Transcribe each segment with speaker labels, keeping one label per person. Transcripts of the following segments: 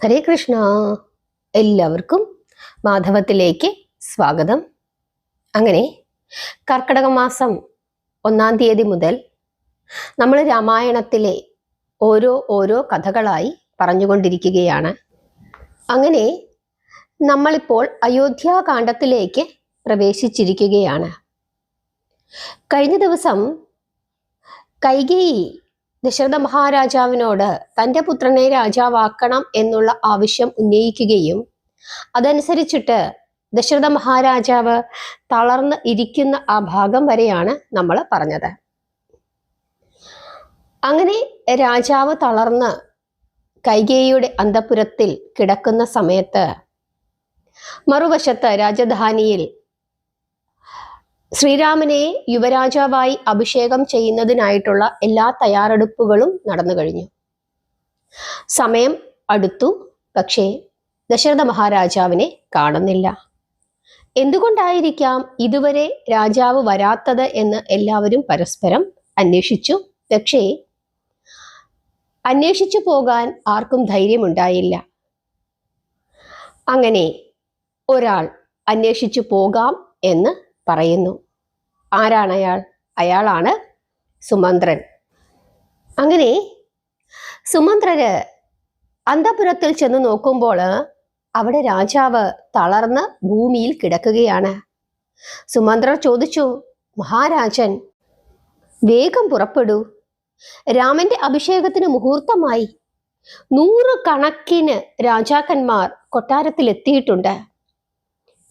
Speaker 1: ഹരേ കൃഷ്ണ. എല്ലാവർക്കും മാധവത്തിലേക്ക് സ്വാഗതം. അങ്ങനെ കർക്കിടക മാസം 1-ാം തീയതി മുതൽ നമ്മൾ രാമായണത്തിലെ ഓരോ കഥകളായി പറഞ്ഞുകൊണ്ടിരിക്കുകയാണ്. അങ്ങനെ നമ്മളിപ്പോൾ അയോധ്യാകാന്ഡത്തിലേക്ക് പ്രവേശിച്ചിരിക്കുകയാണ്. കഴിഞ്ഞ ദിവസം കൈകേയി ദശരഥ മഹാരാജാവിനോട് തൻ്റെ പുത്രനെ രാജാവാക്കണം എന്നുള്ള ആവശ്യം ഉന്നയിക്കുകയും അതനുസരിച്ചിട്ട് ദശരഥ മഹാരാജാവ് തളർന്ന് ഇരിക്കുന്ന ആ ഭാഗം വരെയാണ് നമ്മൾ പറഞ്ഞത്. അങ്ങനെ രാജാവ് തളർന്ന് കൈകേയിയുടെ അന്തഃപുരത്തിൽ കിടക്കുന്ന സമയത്ത് മറുവശത്ത് രാജധാനിയിൽ ശ്രീരാമനെ യുവരാജാവായി അഭിഷേകം ചെയ്യുന്നതിനായിട്ടുള്ള എല്ലാ തയ്യാറെടുപ്പുകളും നടന്നു കഴിഞ്ഞു. സമയം അടുത്തു. പക്ഷേ ദശരഥ മഹാരാജാവിനെ കാണുന്നില്ല. എന്തുകൊണ്ടായിരിക്കാം ഇതുവരെ രാജാവ് വരാത്തത് എന്ന് എല്ലാവരും പരസ്പരം അന്വേഷിച്ചു. പക്ഷേ അന്വേഷിച്ചു പോകാൻ ആർക്കും ധൈര്യമുണ്ടായില്ല. അങ്ങനെ ഒരാൾ അന്വേഷിച്ചു പോകാം എന്ന് പറയുന്നു. ആരാണ് അയാൾ? അയാളാണ് സുമന്ത്രൻ. അങ്ങനെ സുമന്ത്രര് അന്തഃപുരത്തിൽ ചെന്ന് നോക്കുമ്പോൾ അവിടെ രാജാവ് തളർന്ന് ഭൂമിയിൽ കിടക്കുകയാണ്. സുമന്ത്രർ ചോദിച്ചു, മഹാരാജൻ വേഗം പുറപ്പെടൂ, രാമന്റെ അഭിഷേകത്തിന് മുഹൂർത്തമായി. 100 കണക്കിന് രാജാക്കന്മാർ കൊട്ടാരത്തിൽ എത്തിയിട്ടുണ്ട്.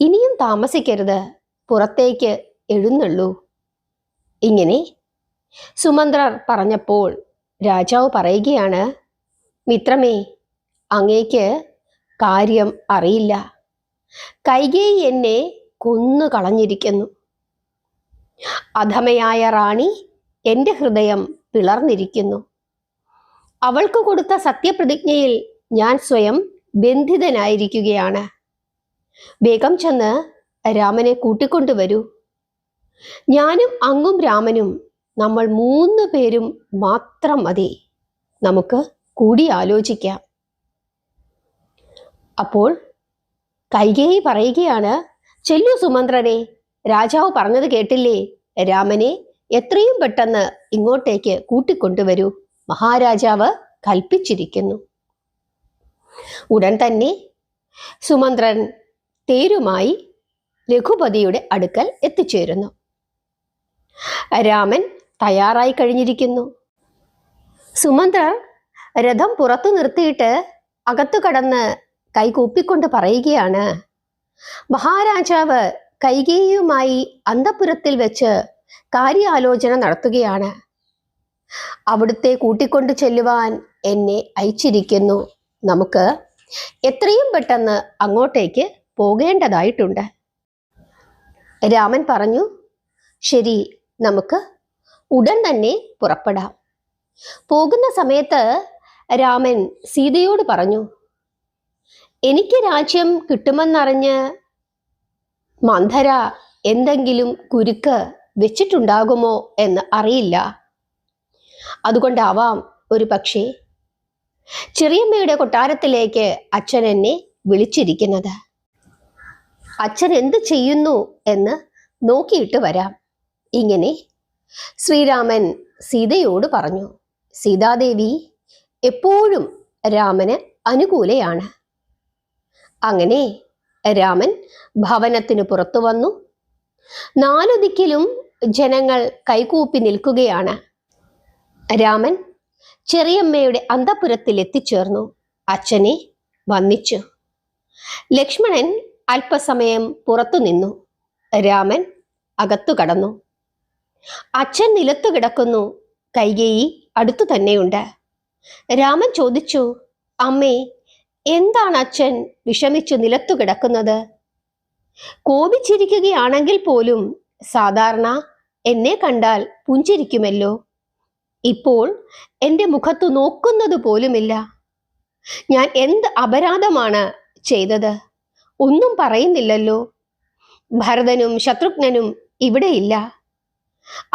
Speaker 1: ഇനിയും താമസിക്കരുത്, പുറത്തേക്ക് എഴുന്നള്ളൂ. ഇങ്ങനെ സുമന്ത്രർ പറഞ്ഞപ്പോൾ രാജാവ് പറയുകയാണ്, മിത്രമേ, അങ്ങേക്ക് കാര്യം അറിയില്ല. കൈകേയി എന്നെ കൊന്നു കളഞ്ഞിരിക്കുന്നു. അധമയായ റാണി എൻ്റെ ഹൃദയം പിളർന്നിരിക്കുന്നു. അവൾക്ക് കൊടുത്ത സത്യപ്രതിജ്ഞയിൽ ഞാൻ സ്വയം ബന്ധിതനായിരിക്കുകയാണ്. വേഗം ചെന്ന് രാമനെ കൂട്ടിക്കൊണ്ടുവരൂ. ഞാനും അങ്ങും രാമനും, നമ്മൾ 3 പേരും മാത്രം മതി. നമുക്ക് കൂടി ആലോചിക്കാം. അപ്പോൾ കൈകേയി പറയുകയാണ്, ചെല്ലു സുമന്ത്രരെ, രാജാവ് പറഞ്ഞത് കേട്ടില്ലേ? രാമനെ എത്രയും പെട്ടെന്ന് ഇങ്ങോട്ടേക്ക് കൂട്ടിക്കൊണ്ടുവരൂ. മഹാരാജാവ് കൽപ്പിച്ചിരിക്കുന്നു. ഉടൻ തന്നെ സുമന്ത്രൻ തേരുമായി രഘുപതിയുടെ അടുക്കൽ എത്തിച്ചേരുന്നു. രാമൻ തയ്യാറായി കഴിഞ്ഞിരിക്കുന്നു. സുമന്ത്രർ രഥം പുറത്തു നിർത്തിയിട്ട് അകത്തു കടന്ന് കൈകൂപ്പിക്കൊണ്ട് പറയുകയാണ്, മഹാരാജാവ് കൈകേയിയുമായി അന്തഃപുരത്തിൽ വെച്ച് കാര്യാലോചന നടത്തുകയാണ്. അവിടുത്തെ കൂട്ടിക്കൊണ്ടു ചെല്ലുവാൻ എന്നെ അയച്ചിരിക്കുന്നു. നമുക്ക് എത്രയും പെട്ടെന്ന് അങ്ങോട്ടേക്ക് പോകേണ്ടതായിട്ടുണ്ട്. രാമൻ പറഞ്ഞു, ശരി, നമുക്ക് ഉടൻ തന്നെ പുറപ്പെടാം. പോകുന്ന സമയത്ത് രാമൻ സീതയോട് പറഞ്ഞു, എനിക്ക് രാജ്യം കിട്ടുമെന്നറിഞ്ഞ് മന്ധര എന്തെങ്കിലും കുരുക്ക് വെച്ചിട്ടുണ്ടാകുമോ എന്ന് അറിയില്ല. അതുകൊണ്ടാവാം ഒരു പക്ഷേ ചെറിയമ്മയുടെ കൊട്ടാരത്തിലേക്ക് അച്ഛൻ എന്നെ വിളിച്ചിരിക്കുന്നത്. അച്ഛൻ എന്ത് ചെയ്യുന്നു എന്ന് നോക്കിയിട്ട് വരാം. ഇങ്ങനെ ശ്രീരാമൻ സീതയോട് പറഞ്ഞു. സീതാദേവി എപ്പോഴും രാമന് അനുകൂലയാണ്. അങ്ങനെ രാമൻ ഭവനത്തിന് പുറത്തു വന്നു. 4 ദിക്കിലും ജനങ്ങൾ കൈകൂപ്പി നിൽക്കുകയാണ്. രാമൻ ചെറിയമ്മയുടെ അന്തഃപുരത്തിൽ എത്തിച്ചേർന്നു. അച്ഛനെ വന്ദിച്ചു. ലക്ഷ്മണൻ അല്പസമയം പുറത്തു നിന്നു. രാമൻ അകത്തു കടന്നു. അച്ഛൻ നിലത്തു കിടക്കുന്നു. കൈകേയി അടുത്തു തന്നെയുണ്ട്. രാമൻ ചോദിച്ചു, അമ്മേ, എന്താണ് അച്ഛൻ വിഷമിച്ചു നിലത്തു കിടക്കുന്നത്? കോപിച്ചിരിക്കുകയാണെങ്കിൽ പോലും സാധാരണ എന്നെ കണ്ടാൽ പുഞ്ചിരിക്കുമല്ലോ. ഇപ്പോൾ എൻ്റെ മുഖത്തു നോക്കുന്നത് പോലുമില്ല. ഞാൻ എന്ത് അപരാധമാണ് ചെയ്തത്? ഒന്നും പറയുന്നില്ലല്ലോ. ഭരതനും ശത്രുഘ്നനും ഇവിടെയില്ല.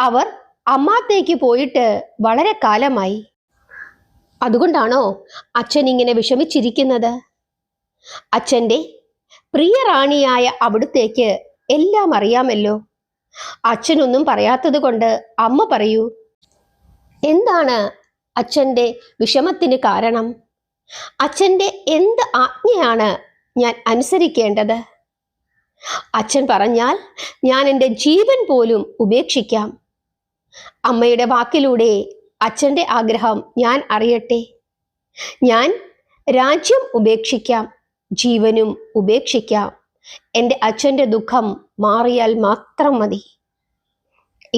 Speaker 1: അവർ അമ്മാത്തേക്ക് പോയിട്ട് വളരെ കാലമായി. അതുകൊണ്ടാണോ അച്ഛൻ ഇങ്ങനെ വിഷമിച്ചിരിക്കുന്നത്? അച്ഛൻ്റെ പ്രിയ റാണിയായ അവിടുത്തേക്ക് എല്ലാം അറിയാമല്ലോ. അച്ഛനൊന്നും പറയാത്തത് കൊണ്ട് അമ്മ പറയൂ. എന്താണ് അച്ഛൻ്റെ വിഷമത്തിന് കാരണം? അച്ഛൻ്റെ എന്ത് ആജ്ഞയാണ് ഞാൻ അനുസരിക്കേണ്ടത്? അച്ഛൻ പറഞ്ഞാൽ ഞാൻ എൻ്റെ ജീവൻ പോലും ഉപേക്ഷിക്കാം. അമ്മയുടെ വാക്കിലൂടെ അച്ഛൻ്റെ ആഗ്രഹം ഞാൻ അറിയട്ടെ. ഞാൻ രാജ്യം ഉപേക്ഷിക്കാം, ജീവനും ഉപേക്ഷിക്കാം. എൻ്റെ അച്ഛൻ്റെ ദുഃഖം മാറിയാൽ മാത്രം മതി.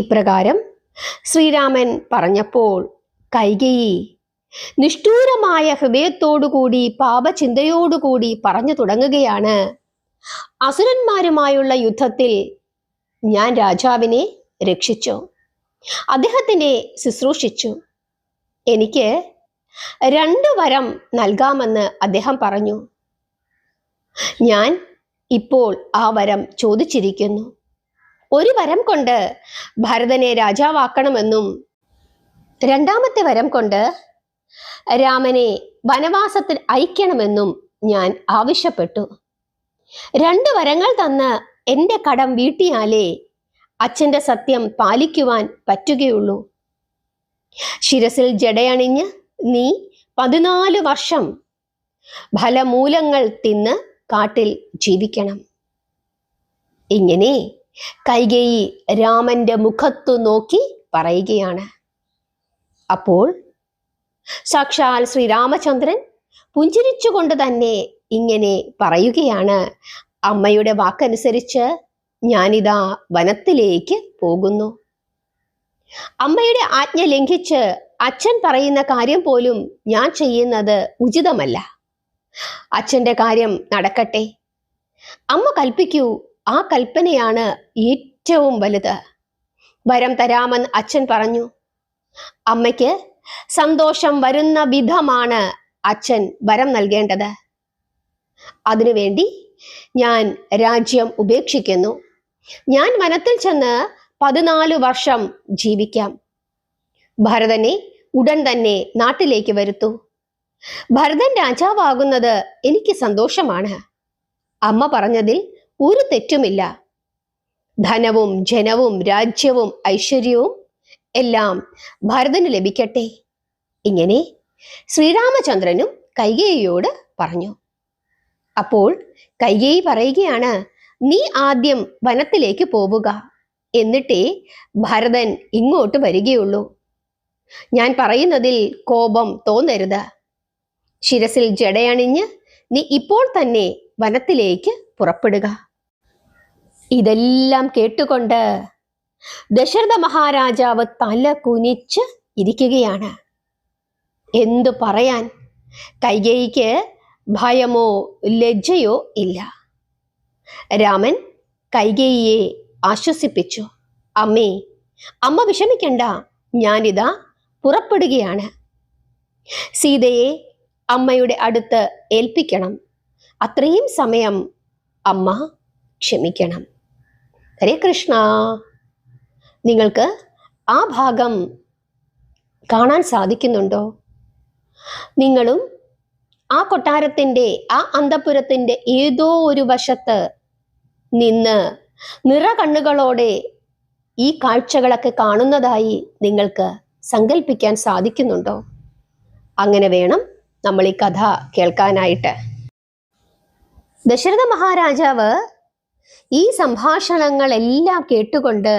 Speaker 1: ഇപ്രകാരം ശ്രീരാമൻ പറഞ്ഞപ്പോൾ കൈകേയി നിഷ്ഠൂരമായ ഹൃദയത്തോടുകൂടി പാപചിന്തയോടുകൂടി പറഞ്ഞു തുടങ്ങുകയാണ്, അസുരന്മാരുമായുള്ള യുദ്ധത്തിൽ ഞാൻ രാജാവിനെ രക്ഷിച്ചു, അദ്ദേഹത്തിനെ ശുശ്രൂഷിച്ചു. എനിക്ക് 2 വരം നൽകാമെന്ന് അദ്ദേഹം പറഞ്ഞു. ഞാൻ ഇപ്പോൾ ആ വരം ചോദിച്ചിരിക്കുന്നു. 1 വരം കൊണ്ട് ഭരതനെ രാജാവാക്കണമെന്നും 2ാമത്തെ വരം കൊണ്ട് രാമനെ വനവാസത്തിൽ അയക്കണമെന്നും ഞാൻ ആവശ്യപ്പെട്ടു. 2 വരങ്ങൾ തന്ന് എൻ്റെ കടം വീട്ടിയാലേ അച്ഛൻ്റെ സത്യം പാലിക്കുവാൻ പറ്റുകയുള്ളൂ. ശിരസിൽ ജടയണിഞ്ഞ് നീ 14 വർഷം ഫലമൂലങ്ങൾ തിന്ന് കാട്ടിൽ ജീവിക്കണം. ഇങ്ങനെ കൈകേയി രാമന്റെ മുഖത്തു നോക്കി പറയുകയാണ്. അപ്പോൾ സാക്ഷാൽ ശ്രീരാമചന്ദ്രൻ പുഞ്ചിരിച്ചുകൊണ്ട് തന്നെ ഇങ്ങനെ പറയുകയാണ്, അമ്മയുടെ വാക്കനുസരിച്ച് ഞാനിതാ വനത്തിലേക്ക് പോകുന്നു. അമ്മയുടെ ആജ്ഞ ലംഘിച്ച് അച്ഛൻ പറയുന്ന കാര്യം പോലും ഞാൻ ചെയ്യുന്നത് ഉചിതമല്ല. അച്ഛൻ്റെ കാര്യം നടക്കട്ടെ. അമ്മ കൽപ്പിക്കൂ, ആ കൽപ്പനയാണ് ഏറ്റവും വലുത്. വരം തരാമെന്ന് അച്ഛൻ പറഞ്ഞു. അമ്മയ്ക്ക് സന്തോഷം വരുന്ന വിധമാണ് അച്ഛൻ വരം നൽകേണ്ടത്. അതിനുവേണ്ടി ഞാൻ രാജ്യം ഉപേക്ഷിക്കുന്നു. ഞാൻ വനത്തിൽ ചെന്ന് 14 വർഷം ജീവിക്കാം. ഭരതനെ ഉടൻ തന്നെ നാട്ടിലേക്ക് വരുത്തൂ. ഭരതൻ രാജാവാകുന്നത് എനിക്ക് സന്തോഷമാണ്. അമ്മ പറഞ്ഞതിൽ ഒരു തെറ്റുമില്ല. ധനവും ജനവും രാജ്യവും ഐശ്വര്യവും എല്ലാം ഭരതന് ലഭിക്കട്ടെ. ഇങ്ങനെ ശ്രീരാമചന്ദ്രനും കൈകേയിയോട് പറഞ്ഞു. അപ്പോൾ കൈകേയി പറയുകയാണ്, നീ ആദ്യം വനത്തിലേക്ക് പോവുക, എന്നിട്ടേ ഭരതൻ ഇങ്ങോട്ട് വരികയുള്ളൂ. ഞാൻ പറയുന്നതിൽ കോപം തോന്നരുത്. ശിരസിൽ ജടയണിഞ്ഞ് നീ ഇപ്പോൾ തന്നെ വനത്തിലേക്ക് പുറപ്പെടുക. ഇതെല്ലാം കേട്ടുകൊണ്ട് ദശരഥ മഹാരാജാവ് തല കുനിച്ച് ഇരിക്കുകയാണ്. എന്തു പറയാൻ? കൈകേയിക്ക് ഭയമോ ലജ്ജയോ ഇല്ല. രാമൻ കൈകേയിയെ ആശ്വസിപ്പിച്ചു. അമ്മേ, അമ്മ വിഷമിക്കണ്ട, ഞാനിതാ പുറപ്പെടുകയാണ്. സീതയെ അമ്മയുടെ അടുത്ത് ഏൽപ്പിക്കണം. അത്രയും സമയം അമ്മ ക്ഷമിക്കണം. ഹരേ കൃഷ്ണ. നിങ്ങൾക്ക് ആ ഭാഗം കാണാൻ സാധിക്കുന്നുണ്ടോ? നിങ്ങളും ആ കൊട്ടാരത്തിൻ്റെ, ആ അന്തഃപുരത്തിൻ്റെ ഏതോ ഒരു വശത്ത് നിന്ന് നിറകണ്ണുകളോടെ ഈ കാഴ്ചകളൊക്കെ കാണുന്നതായി നിങ്ങൾക്ക് സങ്കല്പിക്കാൻ സാധിക്കുന്നുണ്ടോ? അങ്ങനെ വേണം നമ്മൾ ഈ കഥ കേൾക്കാനായിട്ട്. ദശരഥ മഹാരാജാവ് ഈ സംഭാഷണങ്ങളെല്ലാം കേട്ടുകൊണ്ട്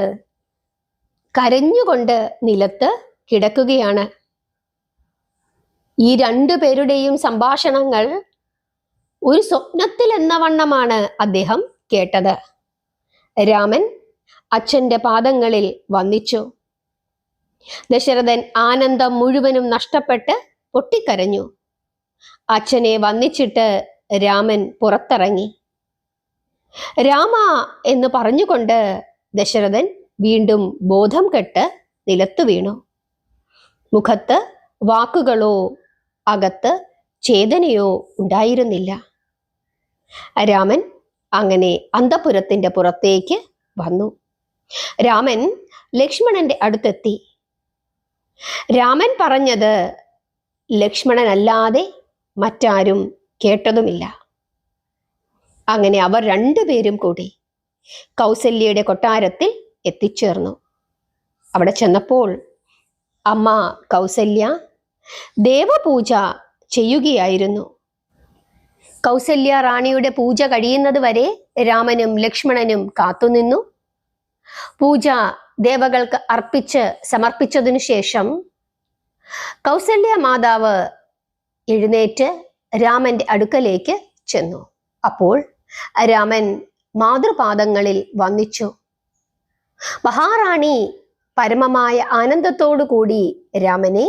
Speaker 1: കരഞ്ഞുകൊണ്ട് നിലത്ത് കിടക്കുകയാണ്. ഈ 2 പേരുടെയും സംഭാഷണങ്ങൾ ഒരു സ്വപ്നത്തിൽ എന്ന വണ്ണമാണ് അദ്ദേഹം കേട്ടത്. രാമൻ അച്ഛൻ്റെ പാദങ്ങളിൽ വന്ദിച്ചു. ദശരഥൻ ആനന്ദം മുഴുവനും നഷ്ടപ്പെട്ട് പൊട്ടിക്കരഞ്ഞു. അച്ഛനെ വന്ദിച്ചിട്ട് രാമൻ പുറത്തിറങ്ങി. രാമ എന്ന് പറഞ്ഞുകൊണ്ട് ദശരഥൻ വീണ്ടും ബോധം കെട്ട് നിലത്തു വീണു. മുഖത്ത് വാക്കുകളോ അകത്ത് ചേതനയോ ഉണ്ടായിരുന്നില്ല. രാമൻ അങ്ങനെ അന്തഃപുരത്തിന്റെ പുറത്തേക്ക് വന്നു. രാമൻ ലക്ഷ്മണന്റെ അടുത്തെത്തി. രാമൻ പറഞ്ഞത് ലക്ഷ്മണനല്ലാതെ മറ്റാരും കേട്ടതുമില്ല. അങ്ങനെ അവർ രണ്ടുപേരും കൂടി കൗസല്യയുടെ കൊട്ടാരത്തിൽ എത്തിച്ചേർന്നു. അവിടെ ചെന്നപ്പോൾ അമ്മ കൗസല്യ ദേവപൂജ ചെയ്യുകയായിരുന്നു. കൗസല്യ റാണിയുടെ പൂജ കഴിയുന്നത് വരെ രാമനും ലക്ഷ്മണനും കാത്തുനിന്നു. പൂജ ദേവകൾക്ക് സമർപ്പിച്ചതിനു ശേഷം കൗസല്യ മാതാവ് എഴുന്നേറ്റ് രാമന്റെ അടുക്കലേക്ക് ചെന്നു. അപ്പോൾ രാമൻ മാതൃപാദങ്ങളിൽ വന്ദിച്ചു. മഹാറാണി പരമമായ ആനന്ദത്തോടു കൂടി രാമനെ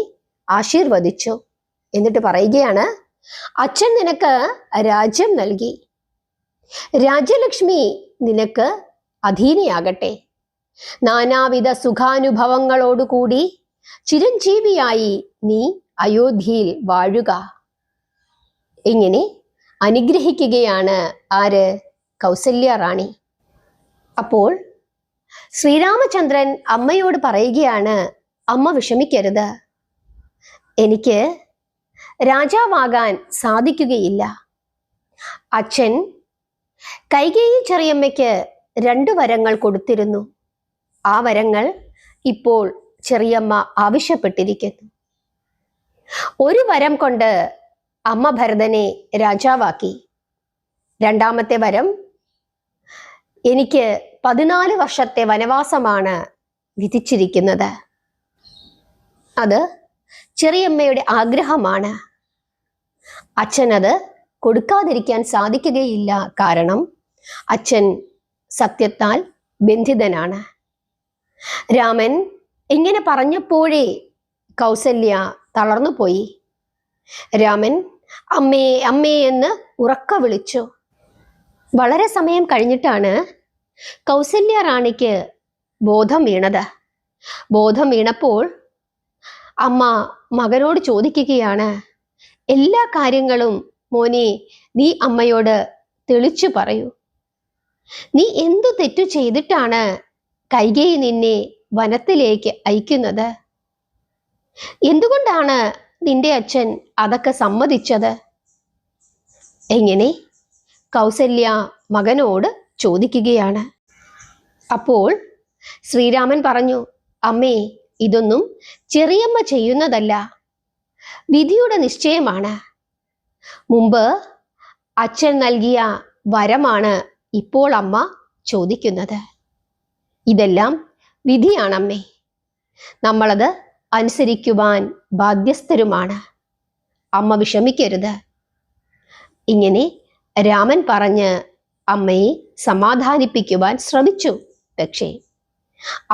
Speaker 1: ആശീർവദിച്ചു. എന്നിട്ട് പറയുകയാണ്, അച്ഛൻ നിനക്ക് രാജ്യം നൽകി, രാജ്യലക്ഷ്മി നിനക്ക് അധീനയാകട്ടെ, നാനാവിധ സുഖാനുഭവങ്ങളോടുകൂടി ചിരഞ്ജീവിയായി നീ അയോധ്യയിൽ വാഴുക. ഇങ്ങനെ അനുഗ്രഹിക്കുകയാണ് ആര്? കൗസല്യ റാണി. അപ്പോൾ ശ്രീരാമചന്ദ്രൻ അമ്മയോട് പറയുകയാണ്, അമ്മ വിഷമിക്കരുത്, എനിക്ക് രാജാവാകാൻ സാധിക്കുകയില്ല. അച്ഛൻ കൈകേയി ചെറിയമ്മയ്ക്ക് 2 വരങ്ങൾ കൊടുത്തിരുന്നു. ആ വരങ്ങൾ ഇപ്പോൾ ചെറിയമ്മ ആവശ്യപ്പെട്ടിരിക്കുന്നു. ഒരു വരം കൊണ്ട് അമ്മ ഭരതനെ രാജാവാക്കി. 2ാമത്തെ വരം, എനിക്ക് 14 വർഷത്തെ വനവാസമാണ് വിധിച്ചിരിക്കുന്നത്. അത് ചെറിയമ്മയുടെ ആഗ്രഹമാണ്. അച്ഛനത് കൊടുക്കാതിരിക്കാൻ സാധിക്കുകയില്ല. കാരണം അച്ഛൻ സത്യത്താൽ ബന്ധിതനാണ്. രാമൻ ഇങ്ങനെ പറഞ്ഞപ്പോഴേ കൗസല്യ തളർന്നുപോയി. രാമൻ അമ്മേ അമ്മേ എന്ന് ഉറക്ക വിളിച്ചു. വളരെ സമയം കഴിഞ്ഞിട്ടാണ് കൗസല്യ റാണിക്ക് ബോധം വീണത്. ബോധം വീണപ്പോൾ അമ്മ മകനോട് ചോദിക്കുകയാണ്, എല്ലാ കാര്യങ്ങളും മോനെ നീ അമ്മയോട് തെളിച്ചു പറയൂ. നീ എന്തു തെറ്റു ചെയ്തിട്ടാണ് കൈകേയി നിന്നെ വനത്തിലേക്ക് അയക്കുന്നത്? എന്തുകൊണ്ടാണ് നിന്റെ അച്ഛൻ അതൊക്കെ സമ്മതിച്ചത്? എങ്ങനെ കൗസല്യ മകനോട് ചോദിക്കുകയാണ്. അപ്പോൾ ശ്രീരാമൻ പറഞ്ഞു, അമ്മേ, ഇതൊന്നും ചെറിയമ്മ ചെയ്യുന്നതല്ല, വിധിയുടെ നിശ്ചയമാണ്. മുമ്പ് അച്ഛൻ നൽകിയ വരമാണ് ഇപ്പോൾ അമ്മ ചോദിക്കുന്നത്. ഇതെല്ലാം വിധിയാണമ്മേ, നമ്മളത് അനുസരിക്കുവാൻ ബാധ്യസ്ഥരുമാണ്. അമ്മ വിഷമിക്കരുത്. ഇങ്ങനെ രാമൻ പറഞ്ഞ് അമ്മയെ സമാധാനിപ്പിക്കുവാൻ ശ്രമിച്ചു. പക്ഷേ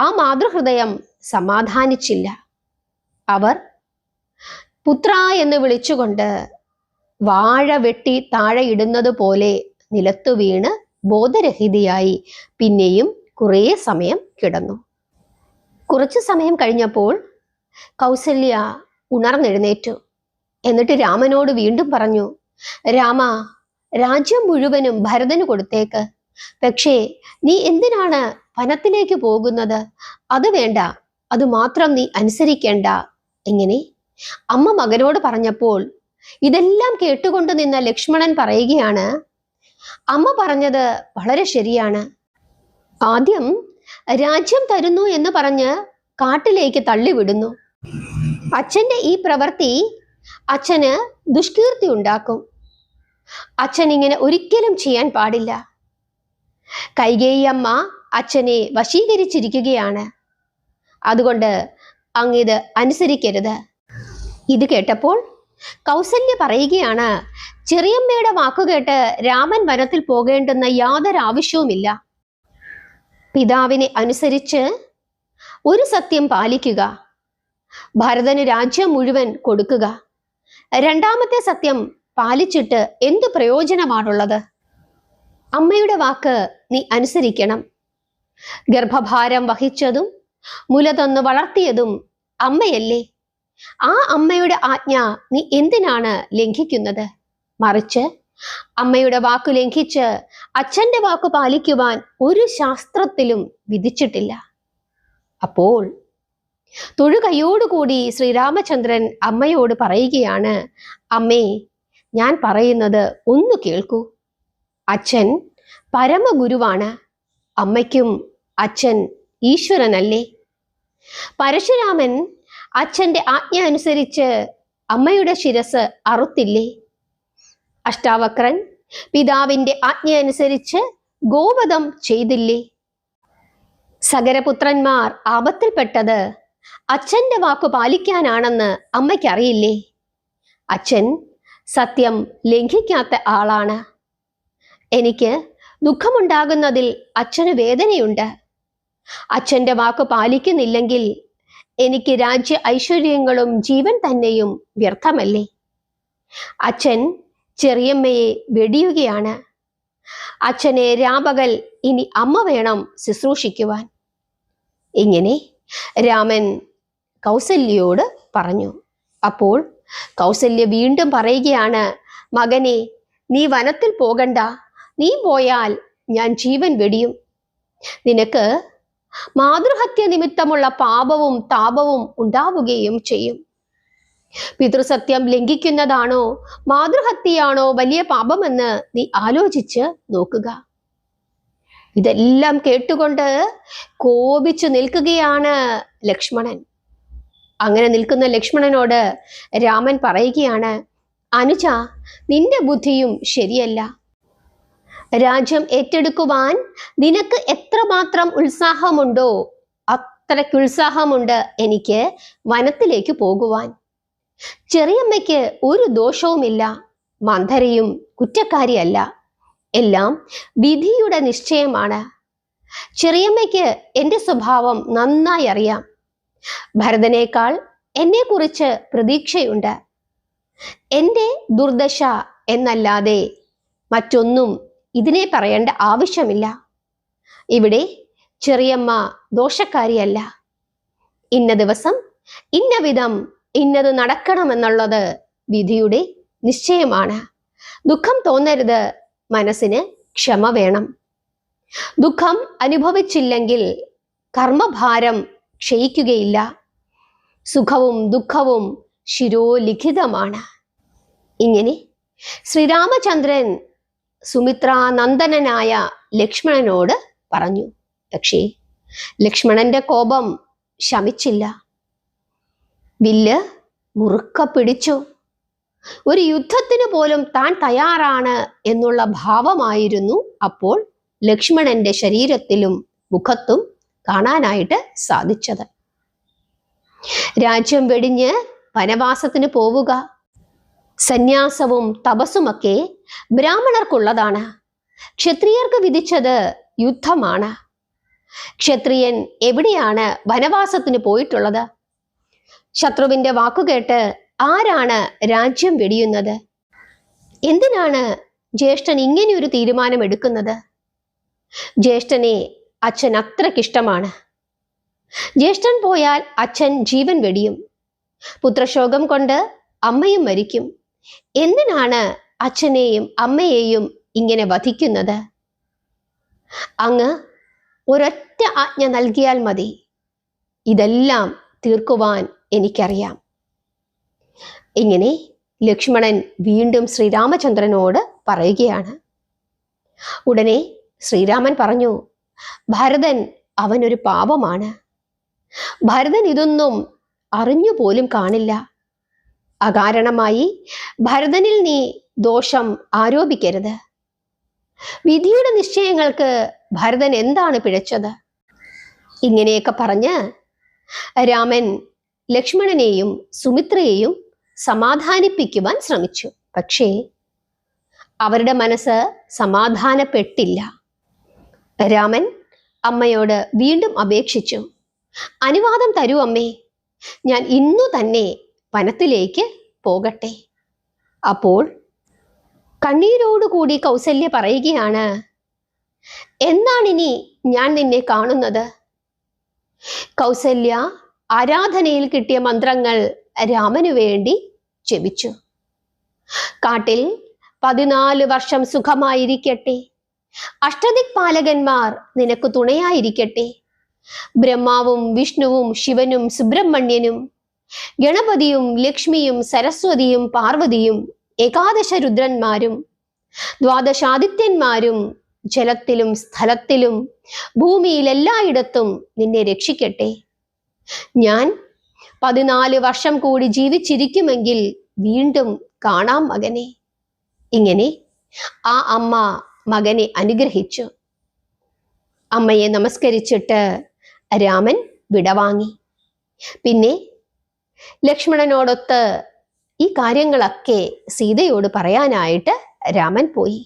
Speaker 1: ആ മാതൃഹൃദയം സമാധാനിച്ചില്ല. അവർ പുത്ര എന്ന് വിളിച്ചുകൊണ്ട് വാഴ വെട്ടി താഴെ ഇടുന്നത് പോലെ നിലത്തു വീണ് ബോധരഹിതയായി പിന്നെയും കുറേ സമയം കിടന്നു. കുറച്ചു സമയം കഴിഞ്ഞപ്പോൾ കൗസല്യ ഉണർന്നെഴുന്നേറ്റു. എന്നിട്ട് രാമനോട് വീണ്ടും പറഞ്ഞു, രാമ, രാജ്യം മുഴുവനും ഭരതന് കൊടുത്തേക്ക്. പക്ഷേ നീ എന്തിനാണ് വനത്തിലേക്ക് പോകുന്നത്? അത് വേണ്ട, അത് മാത്രം നീ അനുസരിക്കേണ്ട. എങ്ങനെ അമ്മ മകനോട് പറഞ്ഞപ്പോൾ ഇതെല്ലാം കേട്ടുകൊണ്ട് നിന്ന ലക്ഷ്മണൻ പറയുകയാണ്, അമ്മ പറഞ്ഞത് വളരെ ശരിയാണ്. ആദ്യം രാജ്യം തരുന്നു എന്ന് പറഞ്ഞ് കാട്ടിലേക്ക് തള്ളിവിടുന്നു. അച്ഛന്റെ ഈ പ്രവൃത്തി അച്ഛന് ദുഷ്കീർത്തി ഉണ്ടാക്കും. അച്ഛൻ ഇങ്ങനെ ഒരിക്കലും ചെയ്യാൻ പാടില്ല. കൈകേയി അമ്മ അച്ഛനെ വശീകരിച്ചിരിക്കുകയാണ്. അതുകൊണ്ട് അങ്ങിത് അനുസരിക്കരുത്. ഇത് കേട്ടപ്പോൾ കൗസല്യ പറയുകയാണ്, ചെറിയമ്മയുടെ വാക്കുകേട്ട് രാമൻ വനത്തിൽ പോകേണ്ടുന്ന യാതൊരു ആവശ്യവുമില്ല. പിതാവിനെ അനുസരിച്ച് ഒരു സത്യം പാലിക്കുക, ഭരതന് രാജ്യം മുഴുവൻ കൊടുക്കുക. 2ാമത്തെ സത്യം പാലിച്ചിട്ട് എന്ത് പ്രയോജനമാണുള്ളത്? അമ്മയുടെ വാക്ക് നീ അനുസരിക്കണം. ഗർഭഭാരം വഹിച്ചതും മുല തന്നു വളർത്തിയതും അമ്മയല്ലേ? ആ അമ്മയുടെ ആജ്ഞ നീ എന്തിനാണ് ലംഘിക്കുന്നത്? മറിച്ച് അമ്മയുടെ വാക്കു ലംഘിച്ച് അച്ഛന്റെ വാക്കു പാലിക്കുവാൻ ഒരു ശാസ്ത്രത്തിലും വിധിച്ചിട്ടില്ല. അപ്പോൾ തൊഴുകൈയോടുകൂടി ശ്രീരാമചന്ദ്രൻ അമ്മയോട് പറയുകയാണ്, അമ്മേ, ഞാൻ പറയുന്നത് ഒന്ന് കേൾക്കൂ. അച്ഛൻ പരമഗുരുവാണ്. അമ്മയ്ക്കും അച്ഛൻ ഈശ്വരനല്ലേ? പരശുരാമൻ അച്ഛന്റെ ആജ്ഞ അനുസരിച്ച് അമ്മയുടെ ശിരസ് അറുത്തില്ലേ? അഷ്ടാവക്രൻ പിതാവിന്റെ ആജ്ഞ അനുസരിച്ച് ഗോവധം ചെയ്തില്ലേ? സഗരപുത്രന്മാർ ആപത്തിൽപ്പെട്ടത് അച്ഛന്റെ വാക്കു പാലിക്കാനാണെന്ന് അമ്മയ്ക്കറിയില്ലേ? അച്ഛൻ സത്യം ലംഘിക്കാത്ത ആളാണ്. എനിക്ക് ദുഃഖമുണ്ടാകുന്നതിൽ അച്ഛന് വേദനയുണ്ട്. അച്ഛന്റെ വാക്ക് പാലിക്കുന്നില്ലെങ്കിൽ എനിക്ക് രാജ്യ ഐശ്വര്യങ്ങളും ജീവൻ തന്നെയും വ്യർത്ഥമല്ലേ? അച്ഛൻ ചെറിയമ്മയെ വെടിയുകയാണ്. അച്ഛനെ രാപകൽ ഇനി അമ്മ വേണം ശുശ്രൂഷിക്കുവാൻ. ഇങ്ങനെ രാമൻ കൗസല്യയോട് പറഞ്ഞു. അപ്പോൾ കൗസല്യ വീണ്ടും പറയുകയാണ്, മകനെ, നീ വനത്തിൽ പോകണ്ട. നീ പോയാൽ ഞാൻ ജീവൻ വെടിയും. നിനക്ക് മാതൃഹത്യ നിമിത്തമുള്ള പാപവും താപവും ഉണ്ടാവുകയും ചെയ്യും. പിതൃസത്യം ലംഘിക്കുന്നതാണോ മാതൃഹത്യയാണോ വലിയ പാപമെന്ന് നീ ആലോചിച്ച് നോക്കുക. ഇതെല്ലാം കേട്ടുകൊണ്ട് കോപിച്ചു നിൽക്കുകയാണ് ലക്ഷ്മണൻ. അങ്ങനെ നിൽക്കുന്ന ലക്ഷ്മണനോട് രാമൻ പറയുകയാണ്, അനുജ, നിന്റെ ബുദ്ധിയും ശരിയല്ല. രാജ്യം ഏറ്റെടുക്കുവാൻ നിനക്ക് എത്രമാത്രം ഉത്സാഹമുണ്ടോ അത്രയ്ക്ക് ഉത്സാഹമുണ്ട് എനിക്ക് വനത്തിലേക്ക് പോകുവാൻ. ചെറിയമ്മയ്ക്ക് ഒരു ദോഷവുമില്ല. മന്ധരയും കുറ്റക്കാരിയല്ല. എല്ലാം വിധിയുടെ നിശ്ചയമാണ്. ചെറിയമ്മയ്ക്ക് എൻ്റെ സ്വഭാവം നന്നായി അറിയാം. ഭരതനേക്കാൾ എന്നെക്കുറിച്ച് പ്രതീക്ഷയുണ്ട്. എൻ്റെ ദുർദശ എന്നല്ലാതെ മറ്റൊന്നും ഇതിനെ പറയേണ്ട ആവശ്യമില്ല. ഇവിടെ ചെറിയമ്മ ദോഷക്കാരിയല്ല. ഇന്ന ദിവസം ഇന്ന വിധം ഇന്നത് നടക്കണമെന്നുള്ളത് വിധിയുടെ നിശ്ചയമാണ്. ദുഃഖം തോന്നരുത്. മനസ്സിന് ക്ഷമ വേണം. ദുഃഖം അനുഭവിച്ചില്ലെങ്കിൽ കർമ്മഭാരം ക്ഷയിക്കുകയില്ല. സുഖവും ദുഃഖവും ശിരോലിഖിതമാണ്. ഇങ്ങനെ ശ്രീരാമചന്ദ്രൻ സുമിത്രാനന്ദനായ ലക്ഷ്മണനോട് പറഞ്ഞു. പക്ഷേ ലക്ഷ്മണന്റെ കോപം ശമിച്ചില്ല. വില്ല് മുറുക്ക പിടിച്ചു. ഒരു യുദ്ധത്തിന് പോലും താൻ തയ്യാറാണ് എന്നുള്ള ഭാവമായിരുന്നു അപ്പോൾ ലക്ഷ്മണന്റെ ശരീരത്തിലും മുഖത്തും കാണാനായിട്ട് സാധിച്ചത്. രാജ്യം വെടിഞ്ഞ് വനവാസത്തിന് പോവുക, സന്യാസവും തപസ്സുമൊക്കെ ബ്രാഹ്മണർക്കുള്ളതാണ്. ക്ഷത്രിയർക്ക് വിധിച്ചത് യുദ്ധമാണ്. ക്ഷത്രിയൻ എവിടെയാണ് വനവാസത്തിന് പോയിട്ടുള്ളത്? ശത്രുവിന്റെ വാക്കുകേട്ട് ആരാണ് രാജ്യം വെടിയുന്നത്? എന്തിനാണ് ജ്യേഷ്ഠൻ ഇങ്ങനെയൊരു തീരുമാനം എടുക്കുന്നത്? ജ്യേഷ്ഠനെ അച്ഛൻ അത്രയ്ക്കിഷ്ടമാണ്. ജ്യേഷ്ഠൻ പോയാൽ അച്ഛൻ ജീവൻ വെടിയും. പുത്രശോകം കൊണ്ട് അമ്മയും മരിക്കും. എന്തിനാണ് അച്ഛനെയും അമ്മയെയും ഇങ്ങനെ വധിക്കുന്നത്? അങ്ങ് ഒരൊറ്റ ആജ്ഞ നൽകിയാൽ മതി. ഇതെല്ലാം തീർക്കുവാൻ എനിക്കറിയാം. ഇങ്ങനെ ലക്ഷ്മണൻ വീണ്ടും ശ്രീരാമചന്ദ്രനോട് പറയുകയാണ്. ഉടനെ ശ്രീരാമൻ പറഞ്ഞു, ഭരതൻ അവനൊരു പാപമാണ്. ഭരതൻ ഇതൊന്നും അറിഞ്ഞു പോലും കാണില്ല. അകാരണമായി ഭരതനിൽ നീ ദോഷം ആരോപിക്കരുത്. വിധിയുടെ നിശ്ചയങ്ങൾക്ക് ഭരതൻ എന്താണ് പിഴച്ചത്? ഇങ്ങനെയൊക്കെ പറഞ്ഞ് രാമൻ ലക്ഷ്മണനെയും സുമിത്രയെയും സമാധാനിപ്പിക്കുവാൻ ശ്രമിച്ചു. പക്ഷേ അവരുടെ മനസ്സ് സമാധാനപ്പെട്ടില്ല. രാമൻ അമ്മയോട് വീണ്ടും അപേക്ഷിച്ചു, അനുവാദം തരൂ അമ്മേ, ഞാൻ ഇന്നു തന്നെ വനത്തിലേക്ക് പോകട്ടെ. അപ്പോൾ കണ്ണീരോടുകൂടി കൗസല്യ പറയുകയാണ്, എന്നാണിനി ഞാൻ നിന്നെ കാണുന്നത്? കൗസല്യ ആരാധനയിൽ കിട്ടിയ മന്ത്രങ്ങൾ രാമനു വേണ്ടി ജപിച്ചു. കാട്ടിൽ 14 വർഷം സുഖമായിരിക്കട്ടെ. അഷ്ടദിക്പാലകന്മാർ നിനക്ക് തുണയായിരിക്കട്ടെ. ബ്രഹ്മാവും വിഷ്ണുവും ശിവനും സുബ്രഹ്മണ്യനും ഗണപതിയും ലക്ഷ്മിയും സരസ്വതിയും പാർവതിയും ഏകാദശ രുദ്രന്മാരും ദ്വാദശാദിത്യന്മാരും ജലത്തിലും സ്ഥലത്തിലും ഭൂമിയിൽ എല്ലായിടത്തും നിന്നെ രക്ഷിക്കട്ടെ. ഞാൻ 14 വർഷം കൂടി ജീവിച്ചിരിക്കുമെങ്കിൽ വീണ്ടും കാണാം മകനെ. ഇങ്ങനെ ആ അമ്മ മകനെ അനുഗ്രഹിച്ചു. അമ്മയെ നമസ്കരിച്ചിട്ട് രാമൻ വിടവാങ്ങി. പിന്നെ ലക്ഷ്മണനോടൊത്ത് ഈ കാര്യങ്ങളൊക്കെ സീതയോട് പറയാനായിട്ട് രാമൻ പോയി.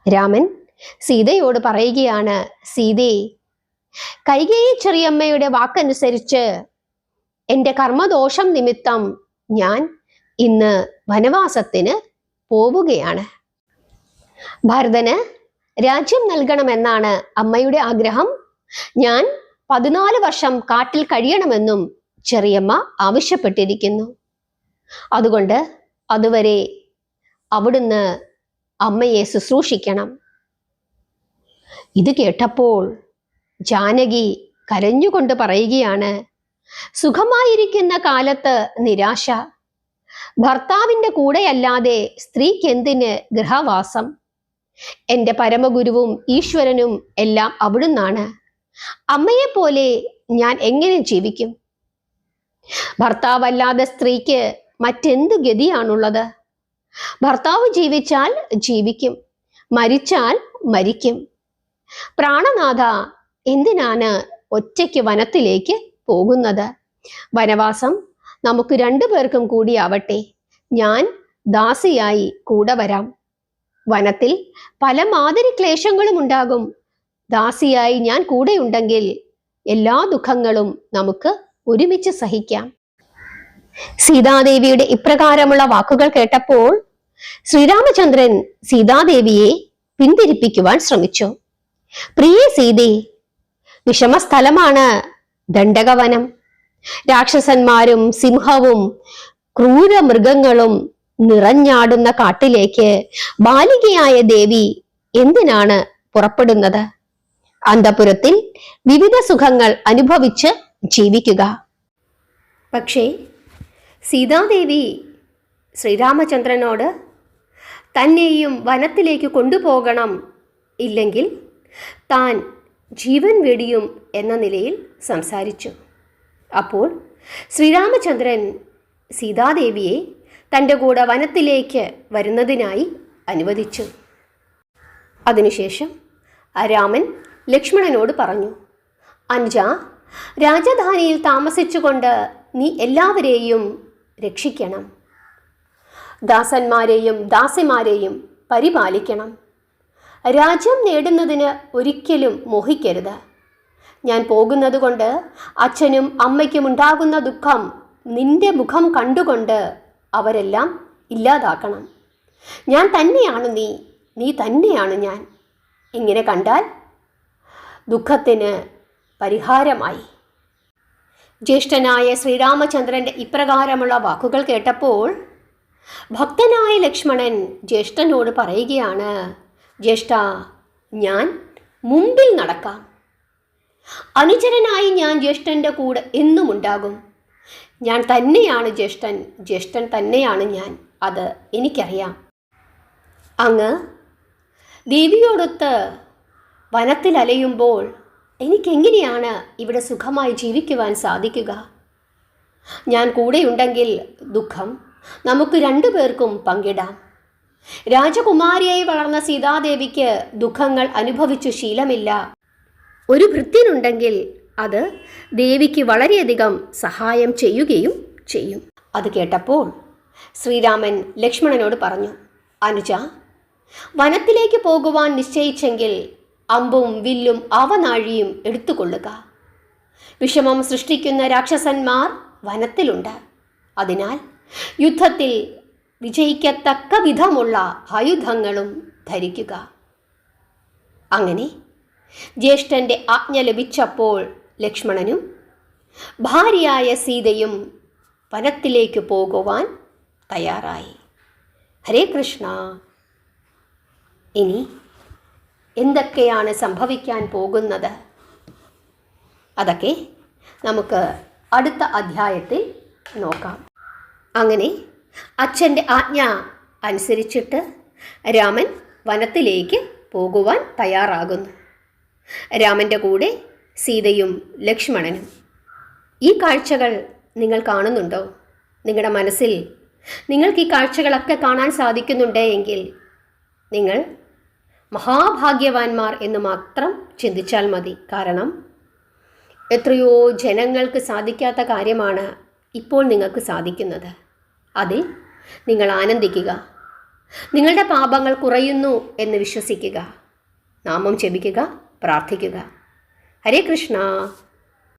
Speaker 1: രാമൻ സീതയോട് പറയുകയാണ്, സീതേ, കൈകേയി ചെറിയമ്മയുടെ വാക്കനുസരിച്ച് എൻ്റെ കർമ്മദോഷം നിമിത്തം ഞാൻ ഇന്ന് വനവാസത്തിന് പോവുകയാണ്. ഭരതന് രാജ്യം നൽകണമെന്നാണ് അമ്മയുടെ ആഗ്രഹം. ഞാൻ 14 വർഷം കാട്ടിൽ കഴിയണമെന്നും ചെറിയമ്മ ആവശ്യപ്പെട്ടിരിക്കുന്നു. അതുകൊണ്ട് അതുവരെ അവിടുന്ന് അമ്മയെ ശുശ്രൂഷിക്കണം. ഇത് കേട്ടപ്പോൾ ജാനകി കരഞ്ഞുകൊണ്ട് പറയുകയാണ്, സുഖമായിരിക്കുന്ന കാലത്ത് നിരാശ, ഭർത്താവിൻ്റെ കൂടെയല്ലാതെ സ്ത്രീക്ക് എന്തിന് ഗൃഹവാസം? എൻ്റെ പരമഗുരുവും ഈശ്വരനും എല്ലാം അവിടുന്നാണ്. അമ്മയെപ്പോലെ ഞാൻ എങ്ങനെ ജീവിക്കും? ഭർത്താവല്ലാതെ സ്ത്രീക്ക് മറ്റെന്ത് ഗതിയാണുള്ളത്? ഭർത്താവ് ജീവിച്ചാൽ ജീവിക്കും, മരിച്ചാൽ മരിക്കും. പ്രാണനാഥ, എന്തിനാണ് ഒറ്റയ്ക്ക് വനത്തിലേക്ക് പോകുന്നത്? വനവാസം നമുക്ക് 2 പേർക്കും കൂടി ആവട്ടെ. ഞാൻ ദാസിയായി കൂടെ വരാം. വനത്തിൽ പല മാതിരി ക്ലേശങ്ങളും ഉണ്ടാകും. ദാസിയായി ഞാൻ കൂടെ ഉണ്ടെങ്കിൽ എല്ലാ ദുഃഖങ്ങളും നമുക്ക് ഒരുമിച്ച് സഹിക്കാം. സീതാദേവിയുടെ ഇപ്രകാരമുള്ള വാക്കുകൾ കേട്ടപ്പോൾ ശ്രീരാമചന്ദ്രൻ സീതാദേവിയെ പിന്തിരിപ്പിക്കുവാൻ ശ്രമിച്ചു. പ്രിയ സീതേ, വിഷമസ്ഥലമാണ് ദണ്ഡകവനം. രാക്ഷസന്മാരും സിംഹവും ക്രൂരമൃഗങ്ങളും നിറഞ്ഞാടുന്ന കാട്ടിലേക്ക് ബാലികയായ ദേവി എന്തിനാണ് പുറപ്പെടുന്നത്? അന്തഃപുരത്തിൽ വിവിധ സുഖങ്ങൾ അനുഭവിച്ച് ജീവിക്കുക. പക്ഷേ സീതാദേവി ശ്രീരാമചന്ദ്രനോട് തന്നെയും വനത്തിലേക്ക് കൊണ്ടുപോകണം, ഇല്ലെങ്കിൽ താൻ ജീവൻ വെടിയും എന്ന നിലയിൽ സംസാരിച്ചു. അപ്പോൾ ശ്രീരാമചന്ദ്രൻ സീതാദേവിയെ തൻ്റെ കൂടെ വനത്തിലേക്ക് വരുന്നതിനായി അനുവദിച്ചു. അതിനുശേഷം രാമൻ ലക്ഷ്മണനോട് പറഞ്ഞു, അനുജ, രാജധാനിയിൽ താമസിച്ചുകൊണ്ട് നീ എല്ലാവരെയും രക്ഷിക്കണം. ദാസന്മാരെയും ദാസിമാരെയും പരിപാലിക്കണം. രാജ്യം നേടുന്നതിന് ഒരിക്കലും മോഹിക്കരുത്. ഞാൻ പോകുന്നത് കൊണ്ട് അച്ഛനും അമ്മയ്ക്കും ഉണ്ടാകുന്ന ദുഃഖം നിന്റെ മുഖം കണ്ടുകൊണ്ട് അവരെല്ലാം ഇല്ലാതാക്കണം. ഞാൻ തന്നെയാണ് നീ, നീ തന്നെയാണ് ഞാൻ. ഇങ്ങനെ കണ്ടാൽ ദുഃഖത്തിന് പരിഹാരമായി. ജ്യേഷ്ഠനായ ശ്രീരാമചന്ദ്രൻ്റെ ഇപ്രകാരമുള്ള വാക്കുകൾ കേട്ടപ്പോൾ ഭക്തനായ ലക്ഷ്മണൻ ജ്യേഷ്ഠനോട് പറയുകയാണ്, ജ്യേഷ്ഠ, ഞാൻ മുമ്പിൽ നടക്കാം. അനുചരനായി ഞാൻ ജ്യേഷ്ഠൻ്റെ കൂടെ എന്നും ഉണ്ടാകും. ഞാൻ തന്നെയാണ് ജ്യേഷ്ഠൻ, ജ്യേഷ്ഠൻ തന്നെയാണ് ഞാൻ, അത് എനിക്കറിയാം. അങ്ങ് ദേവിയോടൊത്ത് വനത്തിൽ അലയുമ്പോൾ എനിക്കെങ്ങനെയാണ് ഇവിടെ സുഖമായി ജീവിക്കുവാൻ സാധിക്കുക? ഞാൻ കൂടെയുണ്ടെങ്കിൽ ദുഃഖം നമുക്ക് 2 പേർക്കും പങ്കിടാം. രാജകുമാരിയായി വളർന്ന സീതാദേവിക്ക് ദുഃഖങ്ങൾ അനുഭവിച്ചു ശീലമില്ല. ഒരു ഭൃത്യനുണ്ടെങ്കിൽ അത് ദേവിക്ക് വളരെയധികം സഹായം ചെയ്യുകയും ചെയ്യും. അത് കേട്ടപ്പോൾ ശ്രീരാമൻ ലക്ഷ്മണനോട് പറഞ്ഞു, അനുജ, വനത്തിലേക്ക് പോകുവാൻ നിശ്ചയിച്ചെങ്കിൽ അമ്പും വില്ലും ആവനാഴിയും എടുത്തുകൊള്ളുക. വിഷമം സൃഷ്ടിക്കുന്ന രാക്ഷസന്മാർ വനത്തിലുണ്ട്. അതിനാൽ യുദ്ധത്തിൽ വിജയിക്കത്തക്ക വിധമുള്ള ആയുധങ്ങളും ധരിക്കുക. അങ്ങനെ ജ്യേഷ്ഠൻ്റെ ആജ്ഞ ലഭിച്ചപ്പോൾ ലക്ഷ്മണനും ഭാര്യയായ സീതയും വനത്തിലേക്ക് പോകുവാൻ തയ്യാറായി. ഹരേ കൃഷ്ണ. ഇനി എന്തൊക്കെയാണ് സംഭവിക്കാൻ പോകുന്നത്? അതൊക്കെ നമുക്ക് അടുത്ത അധ്യായത്തിൽ നോക്കാം. അങ്ങനെ അച്ഛൻ്റെ ആജ്ഞ അനുസരിച്ചിട്ട് രാമൻ വനത്തിലേക്ക് പോകുവാൻ തയ്യാറാകുന്നു. രാമൻ്റെ കൂടെ സീതയും ലക്ഷ്മണനും. ഈ കാഴ്ചകൾ നിങ്ങൾ കാണുന്നുണ്ടോ? നിങ്ങളുടെ മനസ്സിൽ നിങ്ങൾക്ക് ഈ കാഴ്ചകളൊക്കെ കാണാൻ സാധിക്കുന്നുണ്ട് എങ്കിൽ നിങ്ങൾ മഹാഭാഗ്യവാന്മാർ എന്ന് മാത്രം ചിന്തിച്ചാൽ മതി. കാരണം എത്രയോ ജനങ്ങൾക്ക് സാധിക്കാത്ത കാര്യമാണ് ഇപ്പോൾ നിങ്ങൾക്ക് സാധിക്കുന്നത്. അതിൽ നിങ്ങൾ ആനന്ദിക്കുക. നിങ്ങളുടെ പാപങ്ങൾ കുറയുന്നു എന്ന് വിശ്വസിക്കുക. നാമം ജപിക്കുക, പ്രാർത്ഥിക്കുക. ഹരേ കൃഷ്ണ.